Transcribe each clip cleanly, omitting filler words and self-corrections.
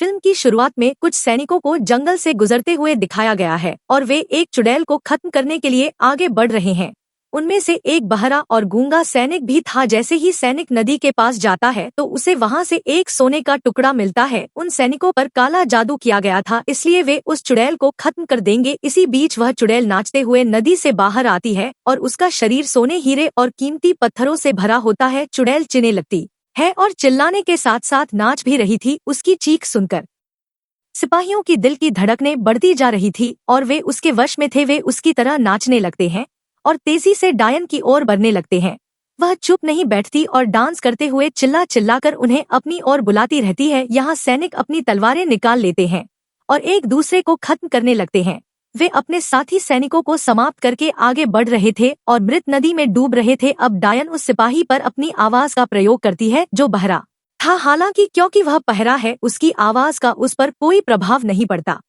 Film की शुरुआत में कुछ सैनिकों को जंगल से गुजरते हुए दिखाया गया है और वे एक चुड़ैल को खत्म करने के लिए आगे बढ़ रहे हैं। उनमें से एक बहरा और गूंगा सैनिक भी था। जैसे ही सैनिक नदी के पास जाता है तो उसे वहां से एक सोने का टुकड़ा मिलता है। उन सैनिकों पर काला जादू किया गया था, इसलिए वे उस चुड़ैल को खत्म कर देंगे। इसी बीच वह चुड़ैल नाचते हुए नदी से बाहर आती है और उसका शरीर सोने, हीरे और कीमती पत्थरों से भरा होता है। चुड़ैल चिढ़ने लगती है और चिल्लाने के साथ साथ नाच भी रही थी। उसकी चीख सुनकर सिपाहियों की दिल की धड़कनें बढ़ती जा रही थी और वे उसके वश में थे। वे उसकी तरह नाचने लगते हैं और तेजी से डायन की ओर बढ़ने लगते हैं। वह चुप नहीं बैठती और डांस करते हुए चिल्ला चिल्लाकर उन्हें अपनी ओर बुलाती रहती है। यहाँ सैनिक अपनी तलवारें निकाल लेते हैं और एक दूसरे को खत्म करने लगते हैं। वे अपने साथी सैनिकों को समाप्त करके आगे बढ़ रहे थे और मृत नदी में डूब रहे थे। अब डायन उस सिपाही पर अपनी आवाज का प्रयोग करती है जो बहरा था। हालांकि क्योंकि वह बहरा है, उसकी आवाज का उस पर कोई प्रभाव नहीं पड़ता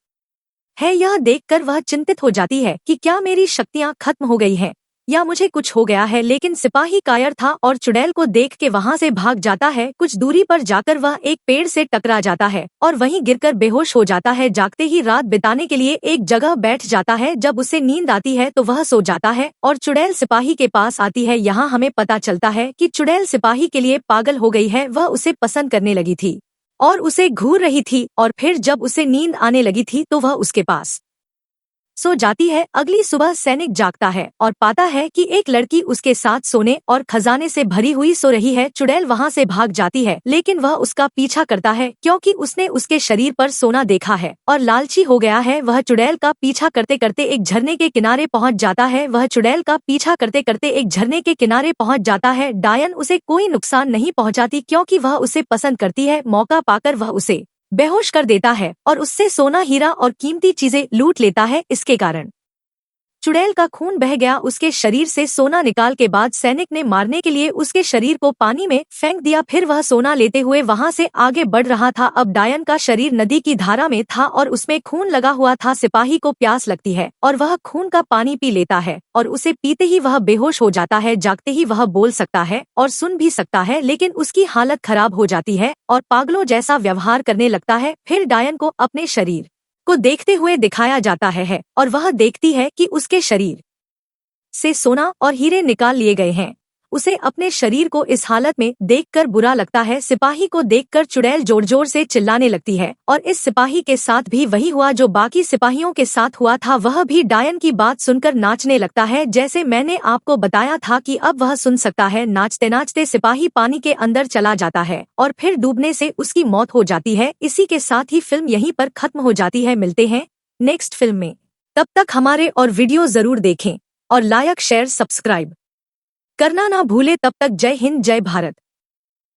है। यह देखकर वह चिंतित हो जाती है कि क्या मेरी शक्तियां खत्म हो गई है या मुझे कुछ हो गया है। लेकिन सिपाही कायर था और चुड़ैल को देख के वहां से भाग जाता है। कुछ दूरी पर जाकर वह एक पेड़ से टकरा जाता है और वहीं गिरकर बेहोश हो जाता है। जागते ही रात बिताने के लिए एक जगह बैठ जाता है। जब उसे नींद आती है तो वह सो जाता है और चुड़ैल सिपाही के पास आती है। यहाँ हमें पता चलता है कि चुड़ैल सिपाही के लिए पागल हो गई है। वह उसे पसंद करने लगी थी और उसे घूर रही थी और फिर जब उसे नींद आने लगी थी तो वह उसके पास सो जाती है। अगली सुबह सैनिक जागता है और पाता है कि एक लड़की उसके साथ सोने और खजाने से भरी हुई सो रही है। चुड़ैल वहां से भाग जाती है लेकिन वह उसका पीछा करता है क्योंकि उसने उसके शरीर पर सोना देखा है और लालची हो गया है। वह चुड़ैल का पीछा करते करते एक झरने के किनारे पहुंच जाता है। वह चुड़ैल का पीछा करते करते एक झरने के किनारे पहुंच जाता है। डायन उसे कोई नुकसान नहीं पहुंचाती क्योंकि वह उसे पसंद करती है। मौका पाकर वह उसे बेहोश कर देता है और उससे सोना, हीरा और कीमती चीजें लूट लेता है। इसके कारण चुड़ैल का खून बह गया उसके शरीर से। सोना निकाल के बाद सैनिक ने मारने के लिए उसके शरीर को पानी में फेंक दिया। फिर वह सोना लेते हुए वहां से आगे बढ़ रहा था। अब डायन का शरीर नदी की धारा में था और उसमें खून लगा हुआ था। सिपाही को प्यास लगती है और वह खून का पानी पी लेता है और उसे पीते ही वह बेहोश हो जाता है। जागते ही वह बोल सकता है और सुन भी सकता है, लेकिन उसकी हालत खराब हो जाती है और पागलों जैसा व्यवहार करने लगता है। फिर डायन को अपने शरीर को देखते हुए दिखाया जाता है और वह देखती है कि उसके शरीर से सोना और हीरे निकाल लिए गए हैं। उसे अपने शरीर को इस हालत में देखकर बुरा लगता है। सिपाही को देखकर चुड़ैल जोर जोर से चिल्लाने लगती है और इस सिपाही के साथ भी वही हुआ जो बाकी सिपाहियों के साथ हुआ था। वह भी डायन की बात सुनकर नाचने लगता है। जैसे मैंने आपको बताया था कि अब वह सुन सकता है। नाचते नाचते सिपाही पानी के अंदर चला जाता है और फिर डूबने से उसकी मौत हो जाती है। इसी के साथ ही फिल्म यहीं पर खत्म हो जाती है। मिलते हैं नेक्स्ट फिल्म में। तब तक हमारे और वीडियो जरूर देखें और लाइक, शेयर, सब्सक्राइब करना ना भूले। तब तक जय हिंद, जय भारत।